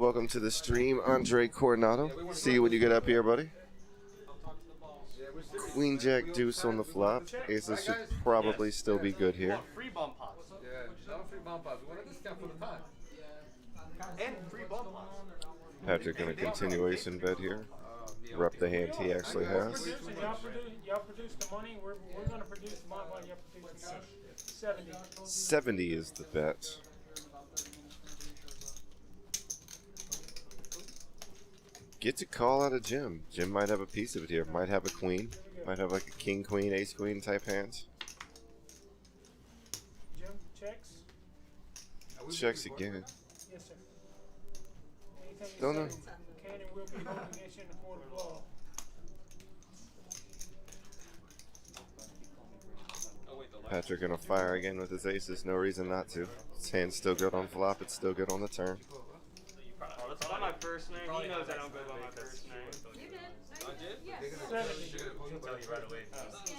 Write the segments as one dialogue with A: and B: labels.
A: Welcome to the stream, Andre Coronado. See you when you get up here, buddy. Queen Jack Deuce on the flop. Aces should probably still be good here.
B: Free bump pots.
C: Yeah, no free bump pots. We want a discount for the time.
B: And free bump pots.
A: Patrick in a continuation bet here. Rep the hand he actually has.
D: Y'all produce the money. We're going to produce the money while y'all produce the money. 70.
A: 70 is the bet. Get to call out a Jim. Jim might have a piece of it here. Might have a queen. Might have like a king, queen, ace, queen type hands.
D: Jim, checks?
A: Checks again.
D: Yes, sir. Anything you
A: Don't know.
D: say can and will be held against you in the court of law.
A: Patrick gonna fire again with his aces. No reason not to. His hand's still good on flop. It's still good on the turn.
B: It's not my first name. He knows I don't go by my first name.
E: You did? I did? Yes.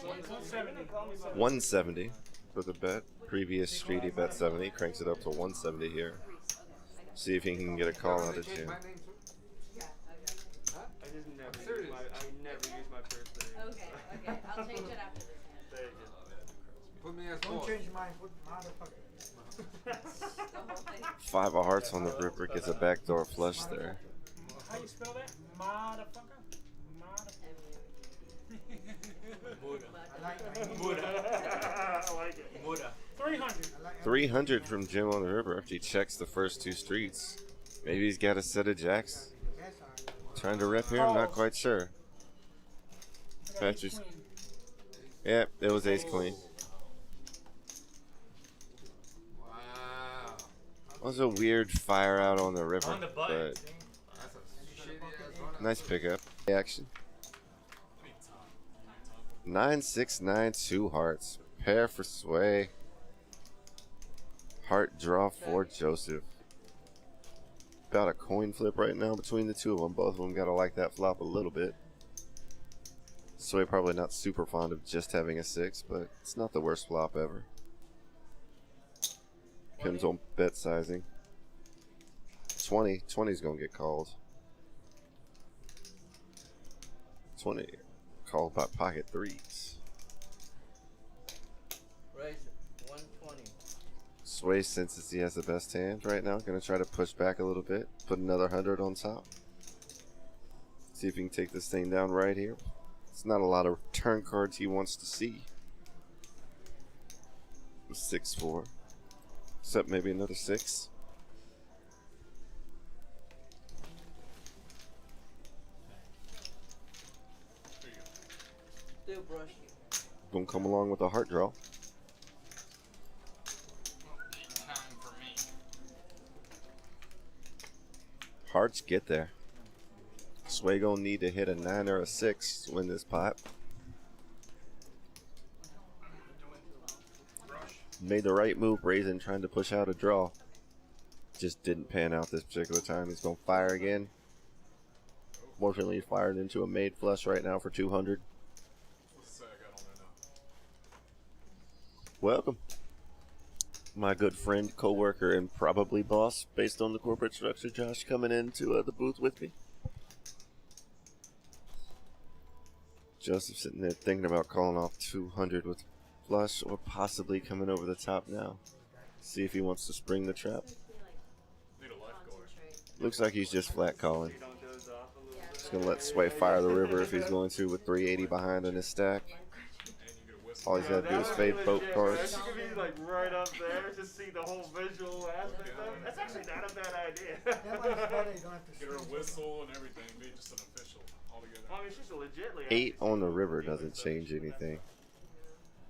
D: 170.
A: 170 for the bet. Previous street he bet 70. Cranks it up to 170 here. See if he can get a call out of Jim.
B: I never use my first name.
E: Okay. I'll change it after this.
C: Put me as
D: Don't change mine. Put motherfucker.
A: 5 of hearts on the ripper. Gets a backdoor flush there.
D: How you spell that? Motherfucker?
B: I like it.
D: 300.
A: 300 from Jim on the river after he checks the first 2 streets. Maybe he's got a set of jacks. Trying to rep here? I'm not quite sure. Patrick's. Yep, it was ace queen.
C: Wow.
A: Was a weird fire out on the river,
B: On the button.
A: but nice pickup. Action. 9-6-9, 2 hearts. Pair for Sway. Heart draw for Joseph. About a coin flip right now between the two of them. Both of them gotta like that flop a little bit. Sway probably not super fond of just having a 6, but it's not the worst flop ever. Depends on bet sizing. 20. 20's gonna get called. 20 called by pocket 3s.
F: Raise it, 120.
A: Sway senses he has the best hand right now. Gonna try to push back a little bit. Put another 100 on top. See if he can take this thing down right here. It's not a lot of turn cards he wants to see. 6-4. Except maybe another 6.
F: Still brush.
A: Gonna come along with a heart draw. Hearts get there. Sway gonna need to hit a 9 or a 6 to win this pot. Made the right move, raising, trying to push out a draw. Just didn't pan out this particular time. He's gonna fire again. Fortunately, he fired into a made flush right now for 200. Welcome. My good friend, co-worker, and probably boss, based on the corporate structure, Josh, coming into the booth with me. Joseph sitting there thinking about calling off 200 with flush or possibly coming over the top now. See if he wants to spring the trap. Looks like he's just flat calling. Just going to let Sway fire the river if he's going to with 380 behind in his stack. All he's got to do is fade both cards.
B: You could be like right up there to see the whole visual aspect of it. That's actually not a bad idea.
G: Get her a whistle and everything, be just an official altogether.
B: I mean, she's legitly
A: 8 on the river doesn't change anything.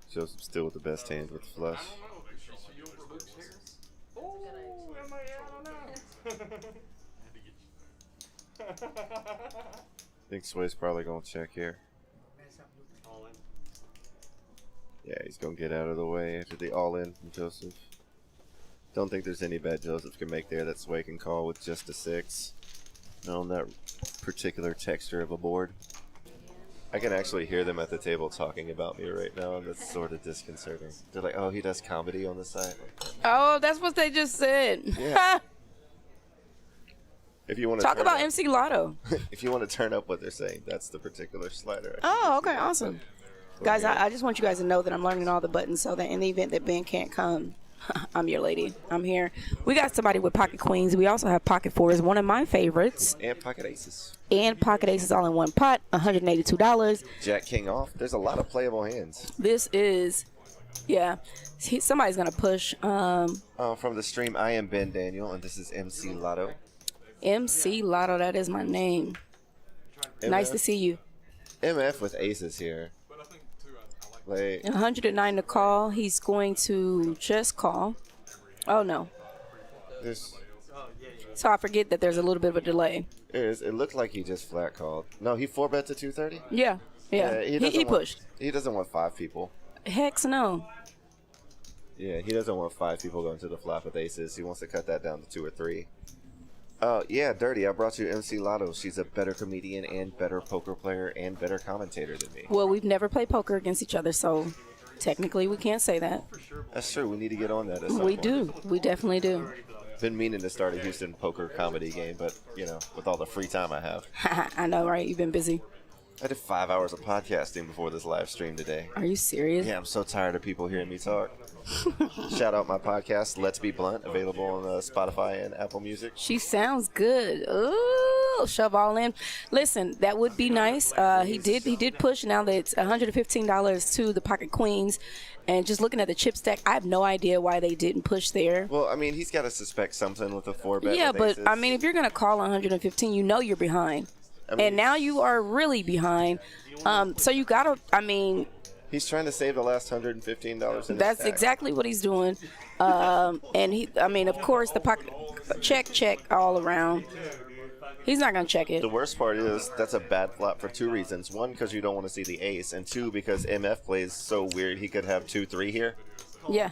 A: Joseph still with the best hand with flush.
B: Oh, am I? I don't know.
A: I think Sway's probably going to check here.
B: All in.
A: Yeah, he's going to get out of the way after the all-in from Joseph. Don't think there's any bet Joseph can make there that Sway can call with just a 6. Not on that particular texture of a board. I can actually hear them at the table talking about me right now, and that's sort of disconcerting. They're like, oh, he does comedy on the side.
H: Oh, that's what they just said.
A: Yeah. If you want to
H: Talk about MC Lotto.
A: if you want to turn up what they're saying, that's the particular slider.
H: Oh, okay, awesome. Guys, I just want you guys to know that I'm learning all the buttons so that in the event that Ben can't come, I'm your lady. I'm here. We got somebody with pocket queens. We also have pocket fours, one of my favorites.
A: And pocket aces.
H: And pocket aces all in one pot, $182.
A: Jack King off. There's a lot of playable hands.
H: This is, yeah. Somebody's going to push.
A: From the stream, I am Ben Daniel, and this is MC Lotto.
H: MC Lotto, that is my name.
A: MF.
H: Nice to see you.
A: MF with aces here. Like,
H: 109 to call. He's going to just call. Oh, no. So I forget that there's a little bit of a delay.
A: It looked like he just flat called. No, he 4-bet to 230?
H: Yeah. He pushed.
A: He doesn't want 5 people.
H: Heck no.
A: Yeah, he doesn't want 5 people going to the flop with aces. He wants to cut that down to 2 or 3. Yeah, Dirty, I brought you MC Lotto. She's a better comedian and better poker player and better commentator than me.
H: Well, we've never played poker against each other, so technically we can't say that.
A: That's true. We need to get on that at some
H: We
A: point.
H: do. We definitely do.
A: Been meaning to start a Houston poker comedy game, but, you know, with all the free time I have.
H: I know, right? You've been busy.
A: I did 5 hours of podcasting before this live stream today.
H: Are you serious?
A: Yeah, I'm so tired of people hearing me talk. Shout out my podcast, Let's Be Blunt, available on Spotify and Apple Music.
H: She sounds good. Ooh, shove all in. Listen, that would be nice. He did push. Now that it's $115 to the pocket queens, and just looking at the chip stack, I have no idea why they didn't push there.
A: Well, I mean, he's got to suspect something with a 4-bet.
H: Yeah,
A: with
H: but
A: aces.
H: I mean, if you're gonna call 115, you know you're behind, and now you are really behind. So you gotta. I mean.
A: He's trying to save the last $115 in
H: That's
A: his stack.
H: exactly what he's doing. And I mean, of course, the pocket check all around. He's not going to check it.
A: The worst part is that's a bad flop for 2 reasons. 1, because you don't want to see the ace, and 2, because MF plays so weird he could have 2-3 here.
H: Yeah.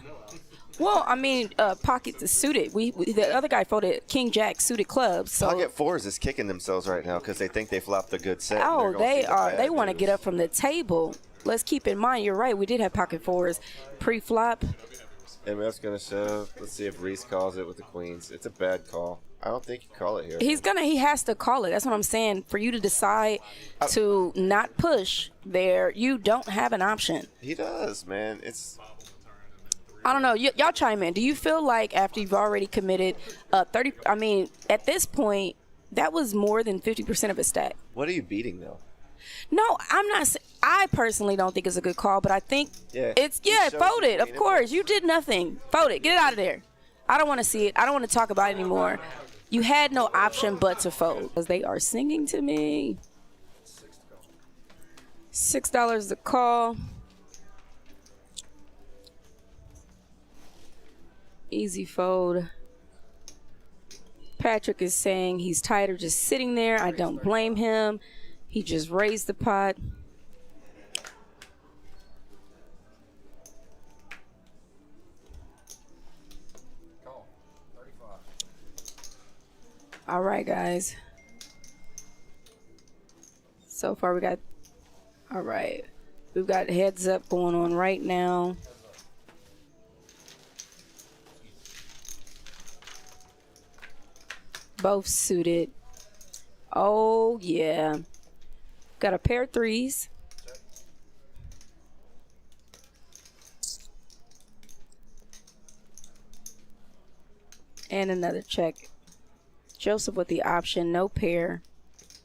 H: Well, I mean, pocket is suited. The other guy folded King Jack suited clubs. So.
A: Pocket fours is kicking themselves right now because they think they flopped a good set. and
H: Oh,
A: they're gonna
H: they
A: see the
H: are.
A: bad
H: They want to
A: moves.
H: get up from the table. Let's keep in mind, you're right. We did have pocket fours pre-flop.
A: MF's gonna shove. Let's see if Reese calls it with the queens. It's a bad call. I don't think you call it here.
H: He has to call it. That's what I'm saying. For you to decide to not push there, you don't have an option.
A: He does, man. It's
H: I don't know. Y'all chime in. Do you feel like after you've already committed 30? I mean, at this point, that was more than 50% of his stack.
A: what are you beating though?
H: No, I'm not. I personally don't think it's a good call, but I think
A: Yeah.
H: it's
A: He shows
H: fold
A: you
H: it. Of
A: queen
H: course,
A: impulse.
H: you did nothing. Fold it. Get it out of there. I don't want to see it. I don't want to talk about it anymore. You had no option but to fold because they are singing to me. $6 to call. Easy fold. Patrick is saying he's tired of just sitting there. I don't blame him. He just raised the pot.
C: Call. 35.
H: All right, guys. So far, we got. All right. We've got heads up going on right now. Both suited. Oh, yeah. Got a pair of threes. And another check. Joseph with the option, no pair.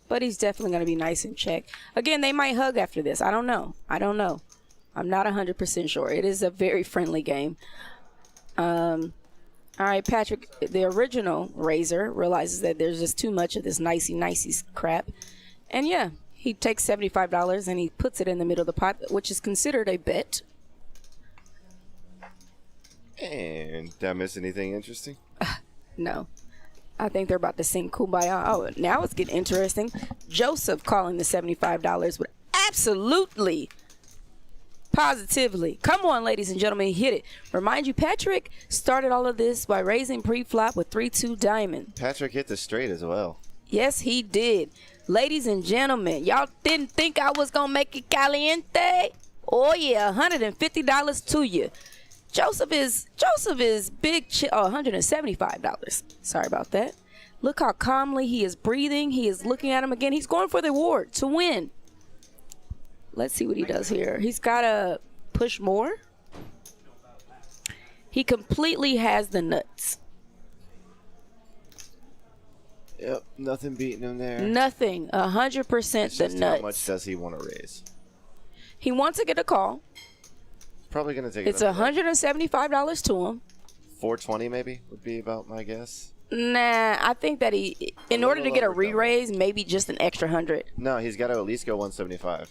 H: But he's definitely going to be nice and check. Again, they might hug after this. I don't know. I'm not 100% sure. It is a very friendly game. All right, Patrick, the original raiser, realizes that there's just too much of this nicey crap. And yeah, he takes $75 and he puts it in the middle of the pot, which is considered a bet.
A: And did I miss anything interesting?
H: No. I think they're about to sing Kumbaya. Oh, now it's getting interesting. Joseph calling the $75 would absolutely, positively. Come on, ladies and gentlemen, hit it. Remind you, Patrick started all of this by raising pre-flop with 3-2 diamond.
A: Patrick hit the straight as well.
H: Yes, he did. Ladies and gentlemen, y'all didn't think I was going to make it caliente? Oh, yeah, $150 to you. Joseph is big. $175. Sorry about that. Look how calmly he is breathing. He is looking at him again. He's going for the award to win. Let's see what he does here. He's got to push more. He completely has the nuts.
A: Yep, nothing beating him there.
H: Nothing. 100%
A: It's
H: the
A: just
H: nuts.
A: how much does he want to raise?
H: He wants to get a call.
A: Probably going to take
H: It's
A: it up to
H: $175 to him.
A: 420 maybe would be about my guess.
H: Nah, I think that he, in order to get a
A: little over double.
H: re-raise, maybe just an extra 100.
A: No, he's got to at least go 175.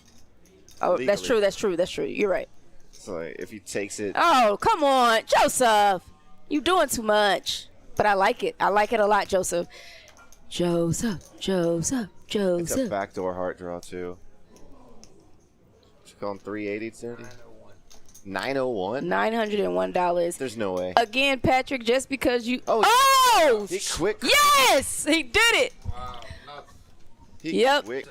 H: Oh, that's
A: Legally.
H: true. That's true. That's true. You're right.
A: So like, if he takes it,
H: Oh, come on, Joseph. You doing too much. But I like it. I like it a lot, Joseph. Joseph.
A: it's a
H: Joseph.
A: backdoor heart draw too. Should call him 380 30. 901.
H: $901.
A: There's no way.
H: Again, Patrick, just because you.
A: Oh,
H: Oh!
A: he quick.
H: Yes! He did it!
C: Wow. Nuts.
A: He
H: Yep.
A: quick.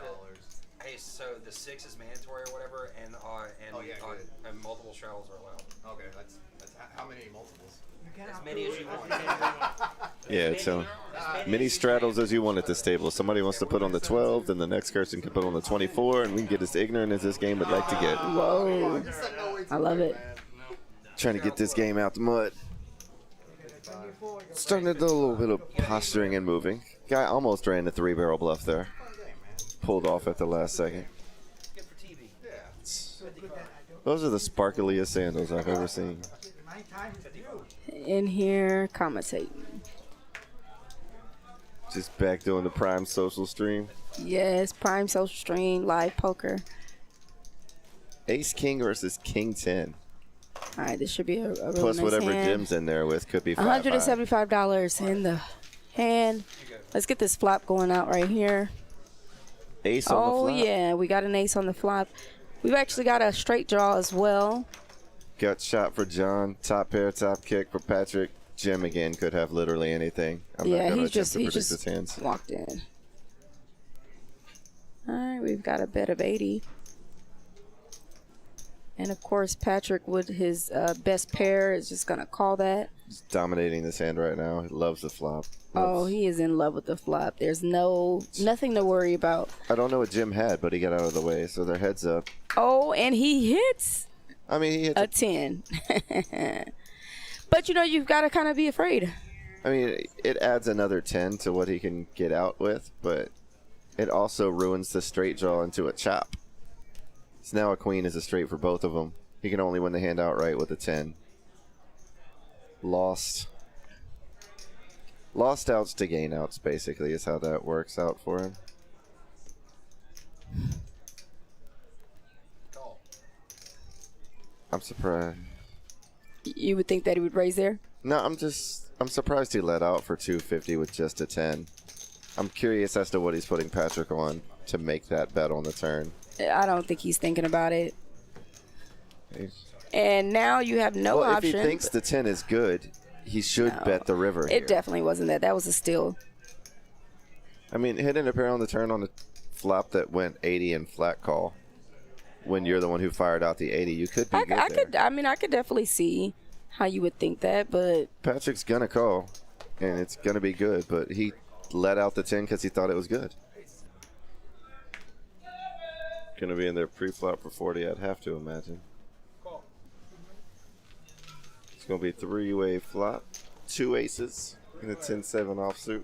C: Hey, so the 6 is mandatory or whatever, and and multiple straddles are allowed.
I: Okay, that's how many multiples?
F: As many as you want.
A: Yeah, so many straddles as you want at this table. If somebody wants to put on the 12, then the next person can put on the 24, and we can get as ignorant as this game would like to get.
H: Whoa. I love it.
A: Trying to get this game out the mud. Starting to do a little bit of posturing and moving. Guy almost ran the 3-barrel bluff there. Pulled off at the last second.
C: Good for TV.
A: Those are the sparkliest sandals I've ever seen.
H: In here, commentating.
A: Just back doing the Primesocial stream.
H: Yes, Primesocial stream, live poker.
A: Ace King versus King 10.
H: All right, this should be a really
A: Plus
H: nice
A: whatever
H: hand.
A: Jim's in there with could be 5-5.
H: $175 in the hand. Let's get this flop going out right here.
A: Ace on the
H: Oh,
A: flop.
H: yeah, we got an ace on the flop. We've actually got a straight draw as well.
A: Gut shot for John. Top pair, top kick for Patrick. Jim again could have literally anything. I'm not
H: Yeah,
A: gonna
H: he's
A: attempt
H: just
A: to predict his hands.
H: walked in. All right, we've got a bet of 80. And of course, Patrick with his best pair is just gonna call that.
A: He's dominating this hand right now. He loves the flop.
H: Oh,
A: Loves-
H: he is in love with the flop. There's nothing to worry about.
A: I don't know what Jim had, but he got out of the way, so their heads up.
H: Oh, and he hits
A: I mean, he hits.
H: a 10. But you know, you've got to kind of be afraid.
A: I mean, it adds another 10 to what he can get out with, but it also ruins the straight draw into a chop. So now a queen is a straight for both of them. He can only win the hand outright with a 10. Lost outs to gain outs, basically, is how that works out for him.
C: Call.
A: I'm surprised.
H: You would think that he would raise there?
A: No, I'm surprised he let out for 250 with just a 10. I'm curious as to what he's putting Patrick on to make that bet on the turn.
H: I don't think he's thinking about it.
A: He's-
H: And now you have no
A: well,
H: option.
A: if he thinks the 10 is good, he should
H: No.
A: bet the river here.
H: It definitely wasn't that. That was a steal.
A: I mean, hitting a pair on the turn on a flop that went 80 and flat call when you're the one who fired out the 80, you could be good there.
H: I could definitely see how you would think that, but
A: Patrick's going to call, and it's going to be good, but he let out the 10 because he thought it was good. Going to be in there pre-flop for 40, I'd have to imagine. It's going to be 3-way flop, 2 aces, and a 10-7 offsuit.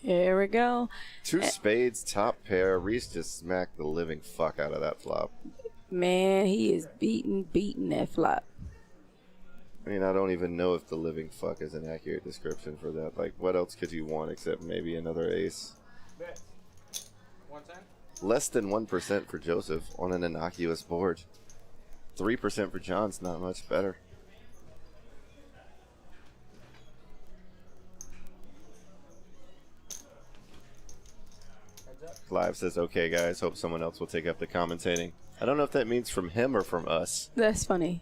H: here we go.
A: 2 spades, top pair. Reese just smacked the living fuck out of that flop.
H: Man, he is beating that flop.
A: I mean, I don't even know if the living fuck is an accurate description for that. Like, what else could you want except maybe another ace?
C: Bet. 110?
A: Less than 1% for Joseph on an innocuous board. 3% for John's not much better. Clive says, okay, guys, hope someone else will take up the commentating. I don't know if that means from him or from us.
H: That's funny.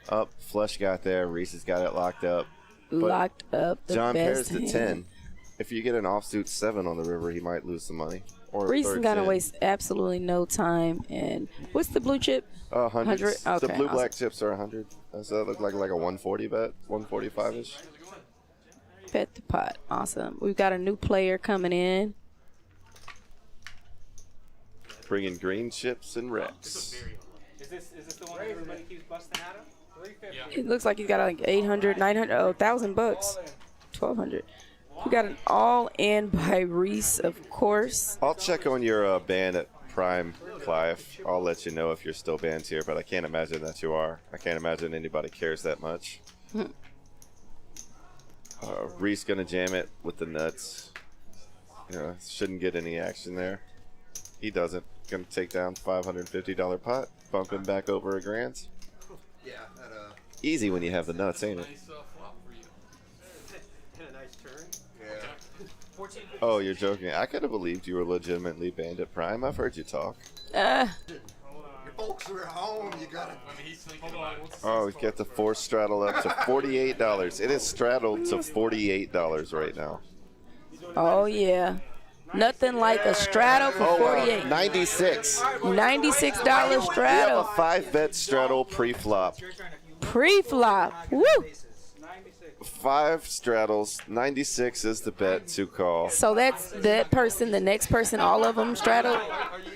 A: Up, flush got there. Reese has got it locked up. But
H: Locked up the
A: John pairs
H: best
A: the
H: hand.
A: 10. If you get an offsuit 7 on the river, he might lose some money. Or
H: Reese is
A: third
H: gonna
A: 10.
H: waste absolutely no time. And what's the blue chip?
A: 100.
H: 100?
A: The
H: Okay,
A: blue black
H: awesome.
A: chips are 100. Does that look like a 140 bet? 145 ish.
H: Bet the pot. Awesome. We've got a new player coming in.
A: Bringing green chips and reps.
B: Is this the one that everybody keeps busting out of?
D: 350.
H: It looks like he's got like 800, 900, oh, 1,000 bucks. 1,200. We got an all-in by Reese, of course.
A: I'll check on your ban at Prime, Clive. I'll let you know if you're still banned here, but I can't imagine that you are. I can't imagine anybody cares that much. Reese gonna jam it with the nuts. You know, shouldn't get any action there. He doesn't. Gonna take down $550 pot, bump him back over $1,000.
I: Yeah,
A: Easy when you have the nuts, ain't it?
G: Nice flop for you.
B: And a nice turn.
I: yeah.
A: Oh, you're joking. I could have believed you were legitimately banned at Prime. I've heard you talk.
I: Your folks are at home. You gotta.
G: I mean, he's thinking about it.
A: Oh, get the force straddle up to $48. It is straddled to $48 right now.
H: Oh, yeah. Nothing like a straddle for
A: Oh, wow.
H: 48.
A: 96.
H: $96
A: We have a
H: straddle.
A: 5-bet straddle pre-flop.
H: Pre-flop. Woo!
A: 5 straddles. 96 is the bet to call.
H: So that's that person, the next person, all of them straddled.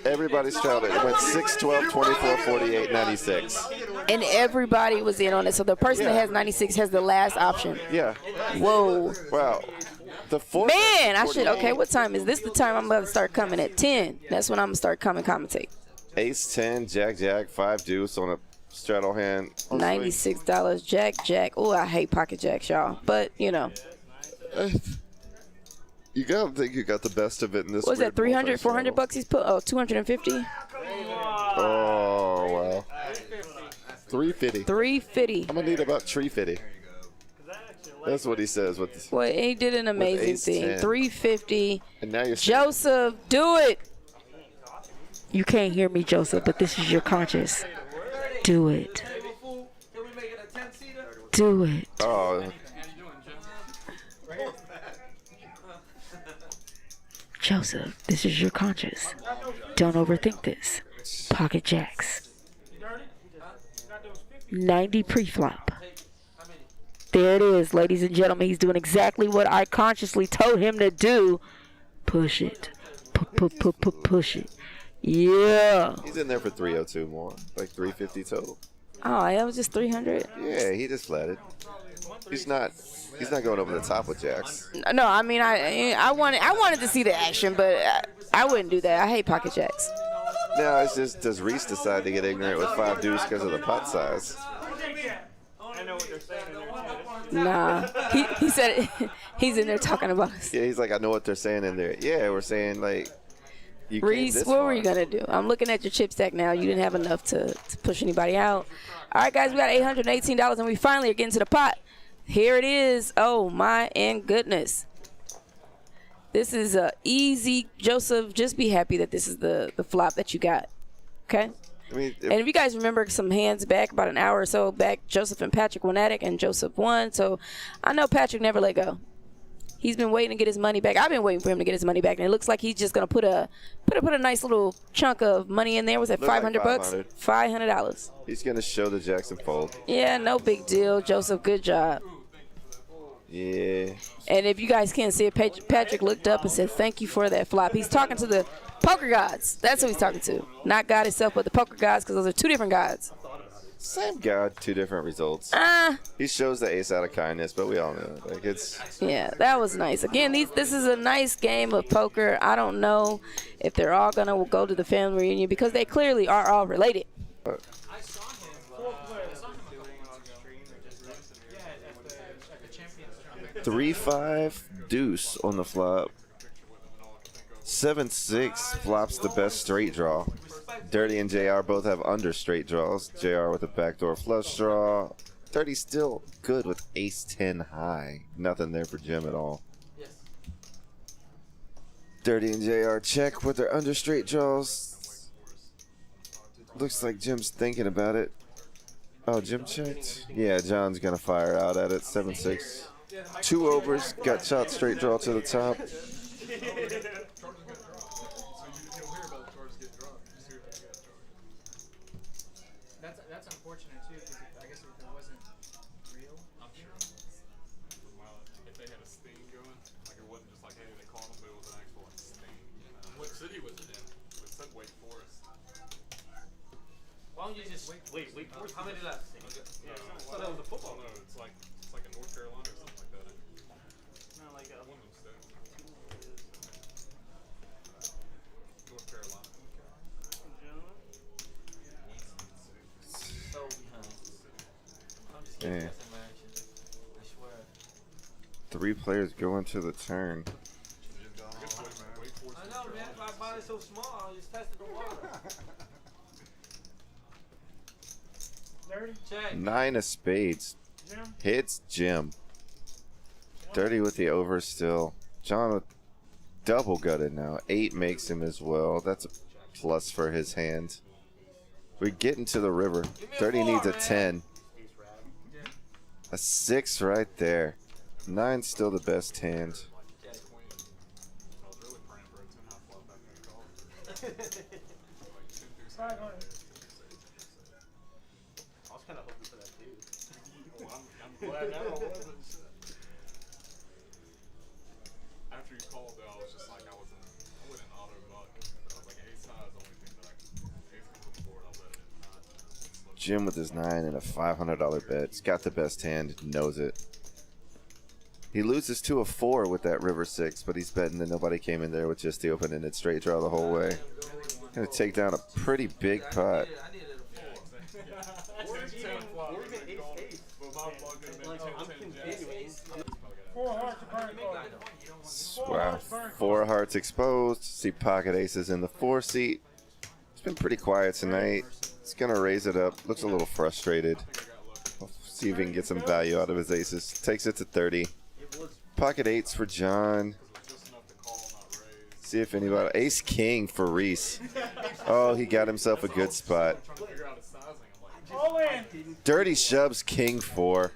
A: Everybody straddled. It went 6, 12, 24, 48, 96.
H: And everybody was in on it. So the person that has 96 has the last option.
A: Yeah.
H: Whoa.
A: Wow. The fourth.
H: Man, I should. Okay, what time is this? The time I'm about to start coming at 10. That's when I'm going to start coming commentate.
A: Ace 10, Jack Jack, 5 deuce on a straddle hand.
H: $96. Jack. Oh, I hate pocket jacks, y'all. But, you know.
A: You gotta think you got the best of it in this.
H: What's that,
A: weird
H: 300,
A: multi-straddle.
H: 400 bucks he's put? Oh, 250?
A: Oh, wow. 350.
H: 350.
A: I'm gonna need about 350. That's what he says. With this.
H: Well, he did an amazing
A: ace
H: thing.
A: 10.
H: 350.
A: And now you're
H: Joseph, do it. You can't hear me, Joseph, but this is your conscience. Do it. Do it.
A: Oh,
H: Joseph, this is your conscience. Don't overthink this. Pocket jacks. 90 pre-flop. There it is, ladies and gentlemen. He's doing exactly what I consciously told him to do. Push it. Push it. Yeah.
A: he's in there for 302 more, like 350 total.
H: Oh, that was just 300.
A: Yeah, he just flatted. He's not going over the top with jacks.
H: No, I mean, I wanted to see the action, but I wouldn't do that. I hate pocket jacks.
A: Now it's just, does Reese decide to get ignorant with 5 deuce because of the pot size?
B: I know what they're saying in there too.
H: Nah, he said it. He's in there talking about us.
A: Yeah, he's like, I know what they're saying in there. Yeah, we're saying like, you came
H: Reese,
A: this
H: what
A: far.
H: were you gonna do? I'm looking at your chip stack now. You didn't have enough to push anybody out. All right, guys, we got $818, and we finally are getting to the pot. Here it is. Oh my and goodness. This is easy. Joseph, just be happy that this is the flop that you got. Okay.
A: I mean,
H: And if you guys remember some hands back, about an hour or so back, Joseph and Patrick went at it, and Joseph won. So I know Patrick never let go. He's been waiting to get his money back. I've been waiting for him to get his money back, and it looks like he's just gonna put a nice little chunk of money in there. Was that
A: Look like
H: 500 bucks? $500.
A: he's gonna show the Jackson fold.
H: Yeah, no big deal, Joseph. Good job.
A: Yeah.
H: And if you guys can't see it, Patrick looked up and said, "Thank you for that flop." He's talking to the poker gods. That's who he's talking to. Not God himself, but the poker gods, because those are two different gods.
A: Same god, 2 different results. He shows the ace out of kindness, but we all know it. Like it's.
H: Yeah, that was nice. Again, this is a nice game of poker. I don't know if they're all going to go to the family reunion because they clearly are all related.
D: I saw him a couple months ago. Yeah, at the Champions Tournament.
A: 3-5 deuce on the flop. 7-6 flops the best straight draw. Dirty and JR both have under straight draws. JR with a backdoor flush draw. Dirty still good with ace 10 high. Nothing there for Jim at all. Dirty and JR check with their under straight draws. Looks like Jim's thinking about it. Oh, Jim checked? Yeah, John's gonna fire out at it. 7-6. 2 overs, got shot straight draw to the top.
D: That's unfortunate too, because I guess if it wasn't real,
G: I'm sure. If they had a city was it in? It said Wake Forest.
D: Why don't you just
B: Wait, Forest.
D: How many left?
B: Yeah,
G: No,
B: I thought that was a football.
G: No, it's like in North Carolina or something like that.
B: No, like
G: One of them states.
B: is
G: North Carolina.
D: So behind. I'm just
A: Yeah.
D: guessing my action. I swear.
A: 3 players go into the turn.
G: Wake Forest.
D: I know, man. My body's so small. I just tested the water.
B: Dirty.
D: Check.
A: 9 of spades.
B: Jim.
A: Hits Jim. Dirty with the over still. John with double gutted now. 8 makes him as well. That's a plus for his hand. We get into the river. Dirty needs a 10. A 6 right there. 9's still the best hand.
G: I was really praying for a 10-high flop back in the call. Like 10
B: I was kind of hoping for that too.
G: Well, I'm glad that one wasn't. After you called, though, I was just like, I went in auto muck. I was like, ace high is the only thing that I can. Ace comes on the board, I'll let it not.
A: Jim with his 9 and a $500 bet. He's got the best hand, knows it. He loses to a 4 with that river 6, but he's betting that nobody came in there with just the open-ended straight draw the whole way. Gonna take down a pretty big pot.
D: I needed a 4.
B: Or even ace.
A: Wow. 4 hearts exposed. See pocket aces in the 4 seat. It's been pretty quiet tonight. He's gonna raise it up. Looks a little frustrated. We'll see if he can get some value out of his aces. Takes it to 30. Pocket 8s for John. See if anybody. Ace King for Reese. Oh, he got himself a good spot.
B: All in.
A: Dirty shoves King 4.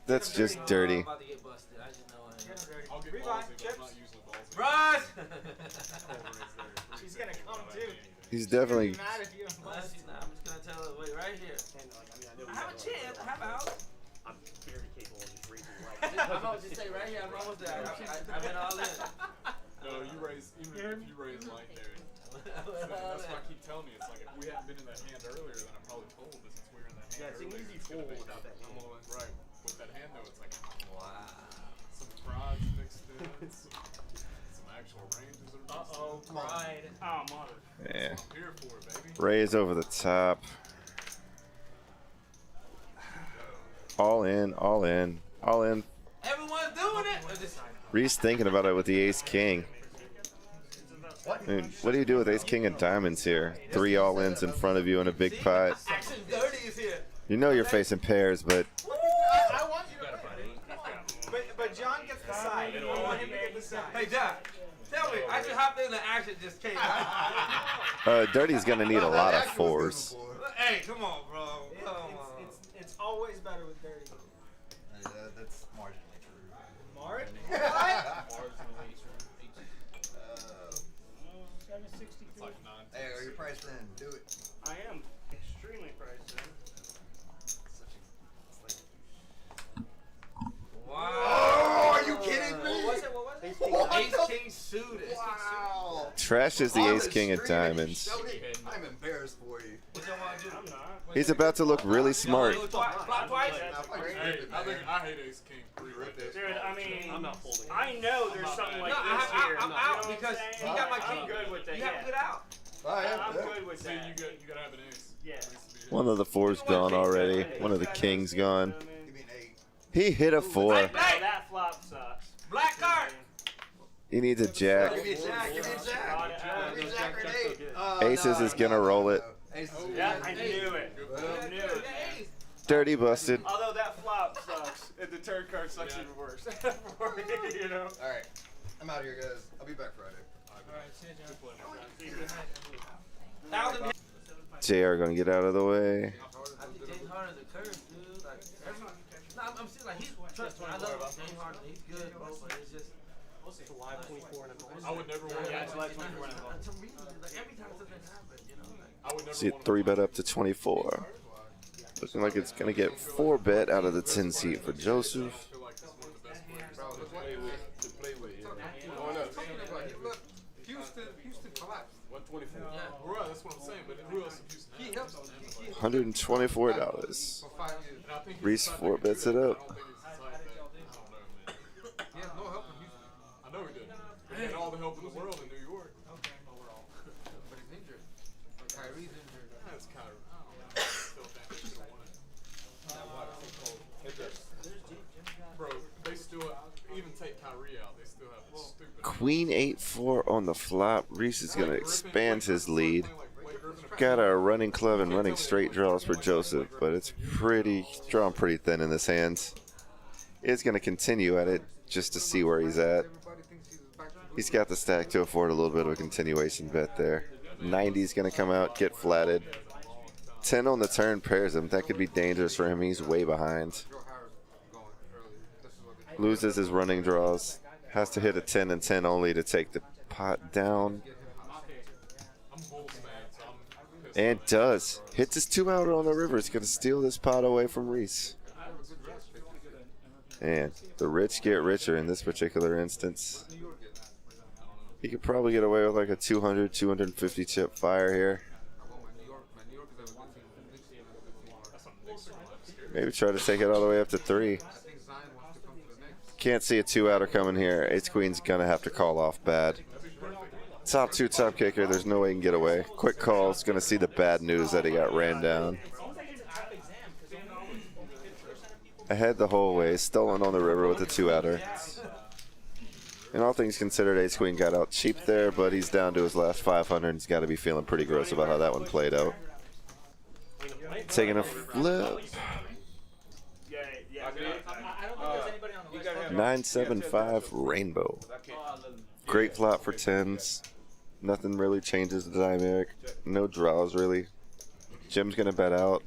A: That's just dirty.
D: I'm about to get busted. I just know I am.
G: I'll get ballsy, but I'm not usually ballsy.
D: Run!
B: She's gonna come too.
A: He's definitely.
B: Mad at you.
D: Unless he's not, I'm just gonna tell her, wait, right here. I have a chance. I have a house.
B: I'm very capable of just raising
D: I'm gonna just say right here, I'm almost there. I've been all in.
G: No, you raise, even if you raise light there. That's why I keep telling you, it's like if we hadn't been in that hand earlier, then I probably fold, but since we were in that hand
B: Yeah, it's an
G: earlier,
B: easy
G: it's gonna
B: fold
G: make
B: without that hand.
G: Right. With that hand though, it's like
D: Wow.
G: some frauds mixed in, some actual ranges are mixed
D: Uh-oh,
G: in.
D: pride.
B: Oh, mother.
A: Yeah.
G: I'm here for it, baby.
A: Raise over the top. All in, all in, all in.
D: Everyone's doing it.
A: Reese thinking about it with the Ace King. Dude, what do you do with Ace King of Diamonds here? 3 all-ins in front of you in a big pot.
D: Action 30 is here.
A: You know you're facing pairs, but
B: I want you to win. But John gets the side. I want him to get the side.
D: Hey, John, tell me, I just hopped in the action just came.
A: Dirty's gonna need a lot of 4s.
D: Hey, come on, bro. Come on.
B: It's always better with dirty.
I: That's marginally true.
B: Mark?
G: It's like 9.
I: Hey, are you priced in? Do it.
B: I am extremely priced in.
D: Wow.
I: Oh, are you kidding me?
D: What was it? What was it?
I: What
D: Ace
I: the-
D: King suited.
I: Wow.
A: Trashes the
I: On
A: Ace King of
I: stream,
A: Diamonds.
I: showed it. I'm embarrassed for you.
D: What y'all want to do?
B: I'm not.
A: He's about to look really smart.
D: Flop twice?
G: Hey, I hate Ace King 3 right there.
B: Dude, I mean, I'm not folding. I know there's something like
D: No,
B: this here.
D: I'm
B: You know
D: out
B: what I'm
D: because
B: saying?
D: he got my
B: I'm
D: king.
B: good with that.
D: You have a
B: Yeah.
D: good out.
B: I'm good with
G: See,
B: that.
G: you gotta have an ace.
B: Yeah.
A: One of the 4's gone already. One of the kings gone.
I: Give me an 8.
A: He hit a 4.
B: No, that flop sucks.
D: Black card.
A: He needs a jack.
I: Give me a jack. Give me a jack. Give me a jack or an 8.
A: Aces is gonna roll it.
B: Yeah, I knew it. I knew it.
A: Dirty busted.
B: Although that flop sucks, and the turn card sucks even worse. You know?
I: Alright. I'm out of here, guys. I'll be back Friday.
A: JR gonna get out of the way.
D: I think James Harden's a curse, dude. Like, no, I'm saying like he's trust me. I love James Harden. He's good, bro. But it's just.
B: July 24 and
G: I would never want
B: Yeah,
G: to.
B: July 24 and
D: To me, like every time something happens, you know. Like,
G: I would never
A: See it
G: want
A: 3 bet up to 24. Looking like it's gonna get 4 bet out of the 10 seat for Joseph.
G: I feel like this is one of the best players to play with.
I: Going up.
D: Houston
G: 124. Yeah. Right, that's what I'm saying. But who else used to have
A: $124. Reese 4-bets it up.
G: He has no help in Houston. I know he did. But he had all the help in the world in New York.
D: Okay, overall.
G: But he's injured. Kyrie's injured. That's Kyrie. I don't know. Still think they should have won it. Bro, they still, even take Kyrie out, they still have a stupid.
A: Queen 8-4 on the flop. Reese is going to expand his lead. Got a running club and running straight draws for Joseph, but it's drawn pretty thin in his hands. It's going to continue at it just to see where he's at. He's got the stack to afford a little bit of a continuation bet there. 90's going to come out, get flatted. 10 on the turn pairs him. That could be dangerous for him. He's way behind. Loses his running draws. Has to hit a 10 and 10 only to take the pot down. And does. Hits his 2-outer on the river. It's going to steal this pot away from Reese. And the rich get richer in this particular instance. He could probably get away with like a 200, 250 chip fire here. Maybe try to take it all the way up to 3. Can't see a 2-outer coming here. Ace Queen's going to have to call off bad. Top 2 top kicker. There's no way he can get away. Quick call. Is going to see the bad news that he got ran down. Ahead the whole way. Stolen on the river with a 2-outer. And all things considered, Ace Queen got out cheap there, but he's down to his last 500. He's got to be feeling pretty gross about how that one played out. Taking a flip. 975 Rainbow. Great flop for 10s. Nothing really changes the dynamic. No draws really. Jim's gonna bet out.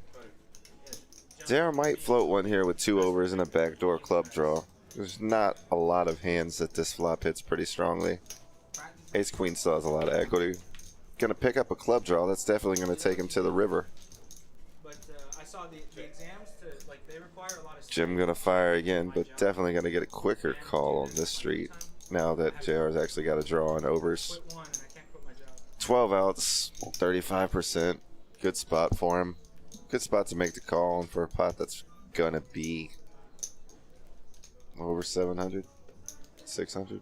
A: Dare might float one here with 2 overs and a backdoor club draw. There's not a lot of hands that this flop hits pretty strongly. Ace Queen still has a lot of equity. Gonna pick up a club draw. That's definitely gonna take him to the river.
D: But I saw the exams to like they require a lot of.
A: Jim gonna fire again, but definitely gonna get a quicker call on this street now that JR's actually got a draw on overs. 12 outs, 35%. Good spot for him. Good spot to make the call and for a pot that's gonna be over 700, 600.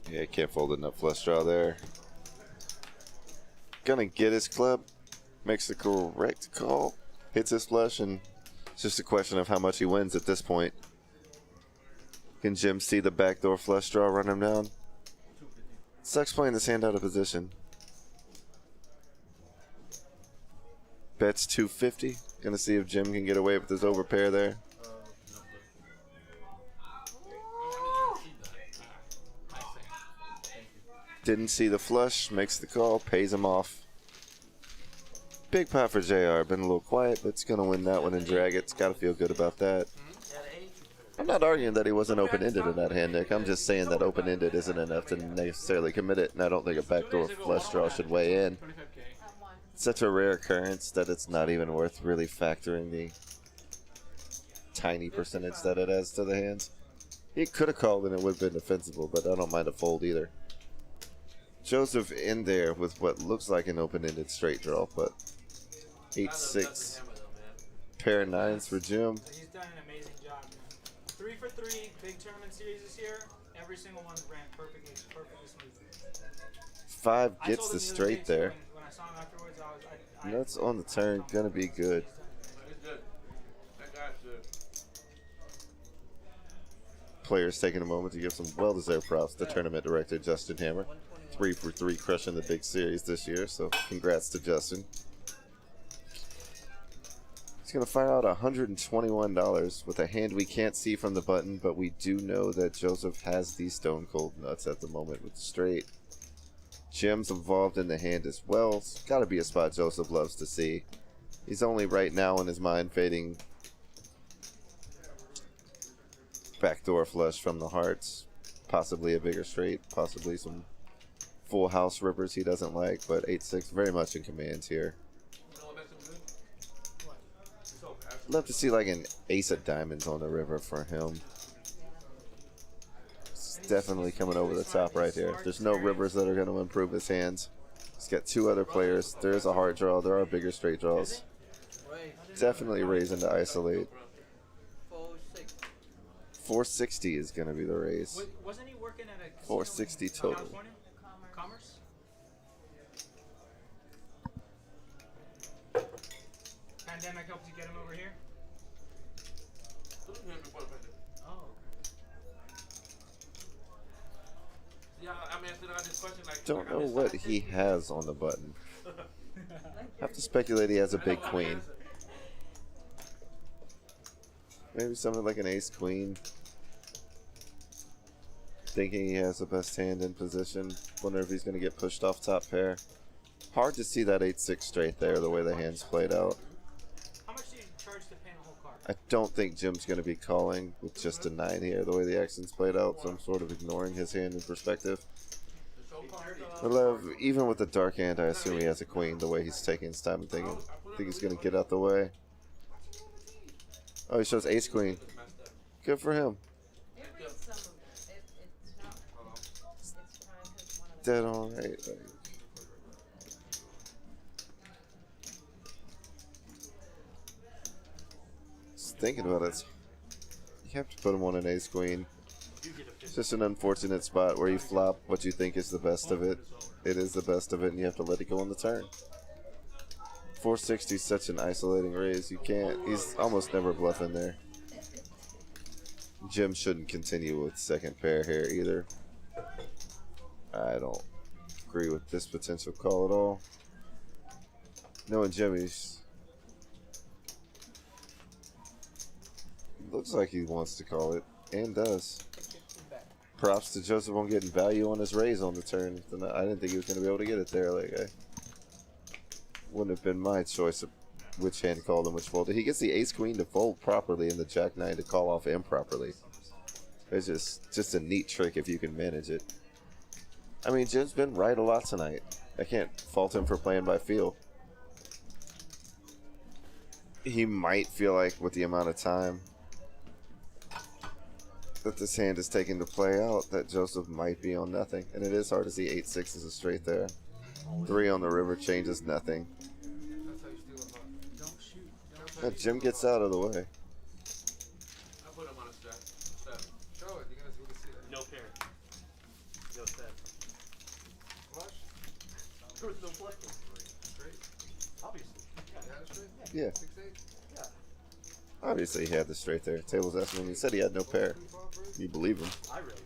A: Yeah, can't fold enough flush draw there. Gonna get his club, makes the correct call, hits his flush, and it's just a question of how much he wins at this point. Can Jim see the backdoor flush draw run him down? Sucks playing this hand out of position. Bets 250. Gonna see if Jim can get away with his overpair there. Didn't see the flush, makes the call, pays him off. Big pot for JR. Been a little quiet, but it's going to win that one and drag it. It's got to feel good about that. I'm not arguing that he wasn't open-ended in that hand, Nick. I'm just saying that open-ended isn't enough to necessarily commit it, and I don't think a backdoor flush draw should weigh in. It's such a rare occurrence that it's not even worth really factoring the tiny percentage that it has to the hands. He could have called and it would have been defensible, but I don't mind a fold either. Joseph in there with what looks like an open-ended straight draw, but 8-6, pair of 9s for Jim.
D: He's done an amazing job, man. 3 for 3 big tournament series this year. Every single one ran perfectly smooth.
A: 5 gets the straight there.
D: When I saw him afterwards, I
A: Nuts on the turn, gonna be good. Players taking a moment to give some well-deserved props to tournament director Justin Hammer. 3 for 3 crushing the big series this year, so congrats to Justin. He's going to fire out $121 with a hand we can't see from the button, but we do know that Joseph has these stone cold nuts at the moment with straight. Jim's involved in the hand as well. It's got to be a spot Joseph loves to see. He's only right now in his mind fading backdoor flush from the hearts. Possibly a bigger straight, possibly some full house rippers he doesn't like, but 8-6 very much in command here. Love to see like an ace of diamonds on the river for him. It's definitely coming over the top right here. There's no rivers that are going to improve his hands. He's got two other players. There is a hard draw. There are bigger straight draws. Definitely raising to isolate. 460 is going to be the raise.
D: Wasn't he working at a
A: 460 total.
D: California? Commerce? Pandemic helped you get him over here? Oh.
B: Yeah, I mean, I this question like.
A: Don't know what he has on the button. Have to speculate he has a big queen. Maybe something like an ace queen. Thinking he has the best hand in position. Wonder if he's going to get pushed off top pair. Hard to see that 8-6 straight there, the way the hand's played out.
D: How much do you charge to paint a whole card?
A: I don't think Jim's going to be calling with just a 9 here, the way the action's played out, so I'm sort of ignoring his hand in perspective. I love, even with the dark hand, I assume he has a queen, the way he's taking his time and thinking. I think he's going to get out the way. Oh, he shows ace queen. Good for him. Dead on right. Just thinking about it. You have to put him on an ace queen. It's just an unfortunate spot where you flop what you think is the best of it. It is the best of it, and you have to let it go on the turn. 460 is such an isolating raise. You can't. He's almost never bluffing there. Jim shouldn't continue with second pair here either. I don't agree with this potential call at all. Knowing Jimmy's, looks like he wants to call it, and does. Props to Joseph on getting value on his raise on the turn. I didn't think he was going to be able to get it there. Like, I wouldn't have been my choice of which hand called and which folded. He gets the ace queen to fold properly and the jack nine to call off improperly. It's just a neat trick if you can manage it. I mean, Jim's been right a lot tonight. I can't fault him for playing by feel. He might feel like with the amount of time that this hand is taking to play out that Joseph might be on nothing. And it is hard to see 8-6 as a straight there. 3 on the river changes nothing. And Jim gets out of the way.
B: No pair. No set. There was no flush. Obviously.
A: Yeah. Obviously he had the straight there. Table's asking him. He said he had no pair. You believe him.
B: I raised.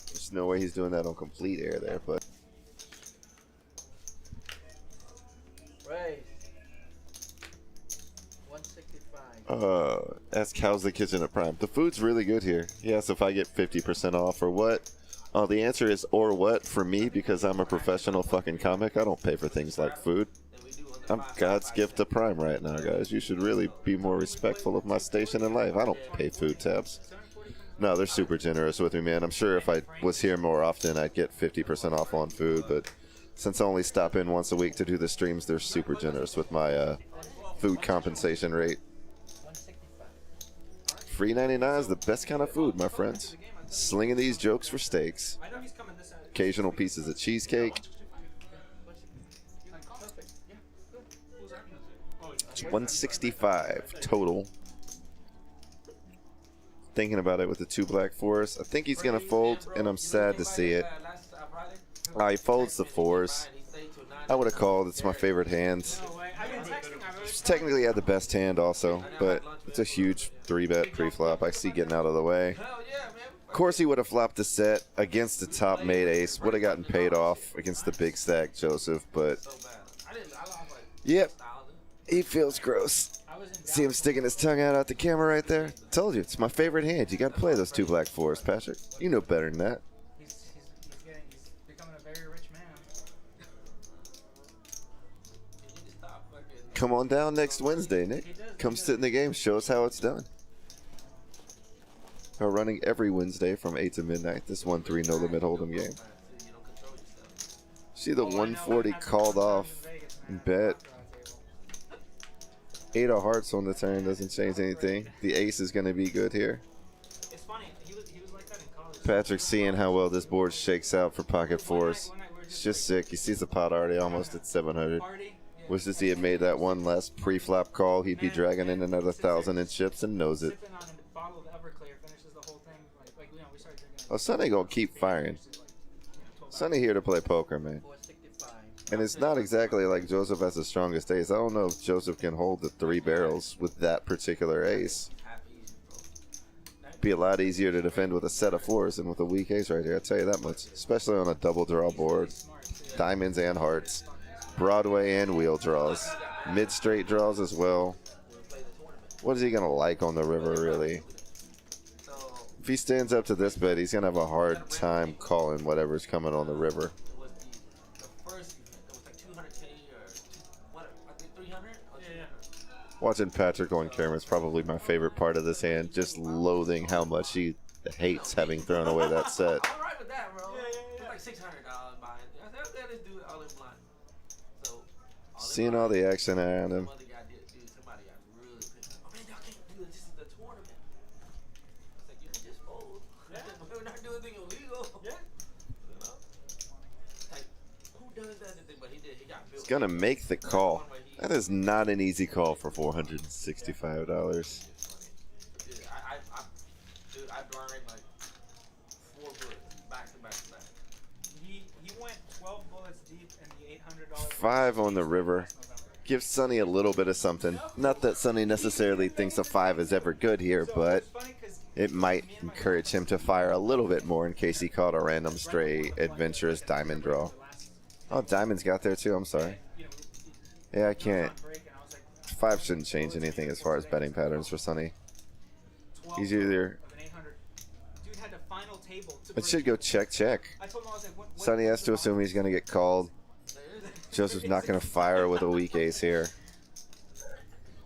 A: There's no way he's doing that on complete air there, but.
F: Raise. 165.
A: Ask how's the kitchen at Prime. The food's really good here. He asked if I get 50% off or what. The answer is or what for me because I'm a professional fucking comic. I don't pay for things like food. I'm God's gift to Prime right now, guys. You should really be more respectful of my station in life. I don't pay food tabs. No, they're super generous with me, man. I'm sure if I was here more often, I'd get 50% off on food, but since I only stop in once a week to do the streams, they're super generous with my food compensation rate. Free 99 is the best kind of food, my friends. Slinging these jokes for steaks. Occasional pieces of cheesecake. It's 165 total. Thinking about it with the 2 black fours. I think he's going to fold, and I'm sad to see it. He folds the 4s. I would have called. It's my favorite hand. He's technically had the best hand also, but it's a huge 3-bet pre-flop. I see getting out of the way. Of course he would have flopped the set against the top made ace. Would have gotten paid off against the big stack Joseph, but yep, he feels gross. See him sticking his tongue out at the camera right there? Told you, it's my favorite hand. You got to play those 2 black 4s, Patrick. You know better than that.
D: He's becoming a very rich man.
A: Come on down next Wednesday, Nick. Come sit in the game. Show us how it's done. We're running every Wednesday from 8 to midnight. This 1-3 no limit hold'em game. See the
D: Oh, I know what
A: 140
D: happened
A: called
D: one time
A: off.
D: in Vegas, man.
A: Bet.
D: Table.
A: 8 of hearts on the turn doesn't change anything. The ace is going to be good here.
D: It's funny. He was like that in college.
A: Patrick's seeing how well this board shakes out for pocket fours.
D: One night we were
A: It's just sick. He sees the pot already almost at 700. Wishes he had made that one last pre-flop call. He'd be dragging in another 1,000 in chips and knows it.
D: Sipping on a bottle of Everclear finishes the whole thing. Like you know, we started drinking.
A: Oh, Sonny gonna keep firing. Sonny here to play poker, man.
F: 465.
A: And it's not exactly like Joseph has the strongest ace. I don't know if Joseph can hold the 3 barrels with that particular ace. Be a lot easier to defend with a set of 4s than with a weak ace right here. I'll tell you that much. Especially on a double draw board. Diamonds and hearts. Broadway and wheel draws. Mid-straight draws as well. What is he going to like on the river, really? If he stands up to this bet, he's going to have a hard time calling whatever's coming on the river. Watching Patrick on camera is probably my favorite part of this hand. Just loathing how much he hates having thrown away that set.
F: I'm alright with that, bro. It's like $600 behind it. I said, okay, let's do it all in blind. So,
A: Seeing all the action around him.
F: somebody got really pissed. Oh man, y'all can't do it. This is the tournament. I was like, you can just fold.
D: Yeah.
F: We're not doing anything illegal.
D: Yeah.
F: You know? Like, who does that? But he did. He got built.
A: He's going to make the call. That is not an easy call for $465.
F: Dude, I blind like 4 bullets back to back to back.
D: He went 12 bullets deep in the $800.
A: 5 on the river. Give Sonny a little bit of something. Not that Sonny necessarily thinks a 5 is ever good here, but it might encourage him to fire a little bit more in case he caught a random stray adventurous diamond draw. Oh, diamonds got there too. I'm sorry. Yeah, I can't. 5 shouldn't change anything as far as betting patterns for Sonny. He's either... It should go check, check. Sonny has to assume he's going to get called. Joseph's not going to fire with a weak ace here.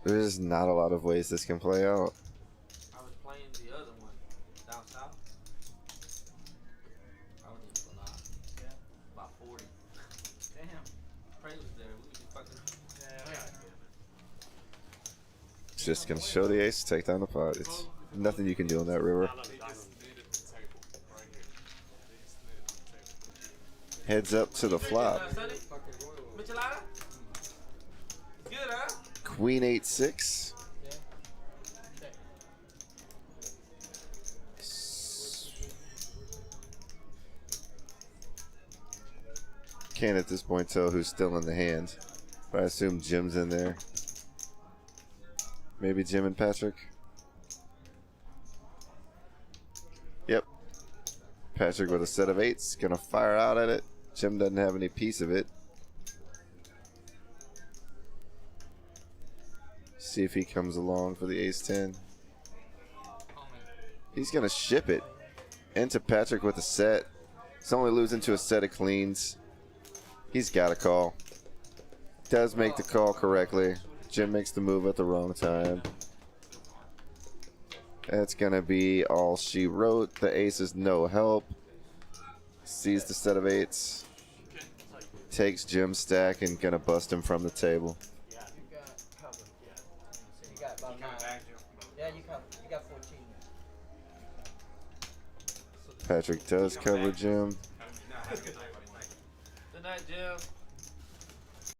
A: There's not a lot of ways this can play out.
F: I was playing the other one down south. I was in for about 40.
D: Damn.
F: Prey was there. We was just fucking.
A: Just going to show the ace, take down the pot. It's nothing you can do on that river. Heads up to the flop.
F: Michelada? Good, huh?
A: Queen 8-6. Can't at this point tell who's still in the hand. But I assume Jim's in there. Maybe Jim and Patrick. Yep. Patrick with a set of 8s. Gonna fire out at it. Jim doesn't have any piece of it. See if he comes along for the ace-10. He's gonna ship it into Patrick with a set. He's only losing to a set of cleans. He's got a call. Does make the call correctly. Jim makes the move at the wrong time. That's gonna be all she wrote. The ace is no help. Sees the set of 8s. Takes Jim's stack and gonna bust him from the table.
F: You got cover. You got about 9. Yeah, you cover. You got 14.
A: Patrick does cover Jim.
F: Good night, Jim.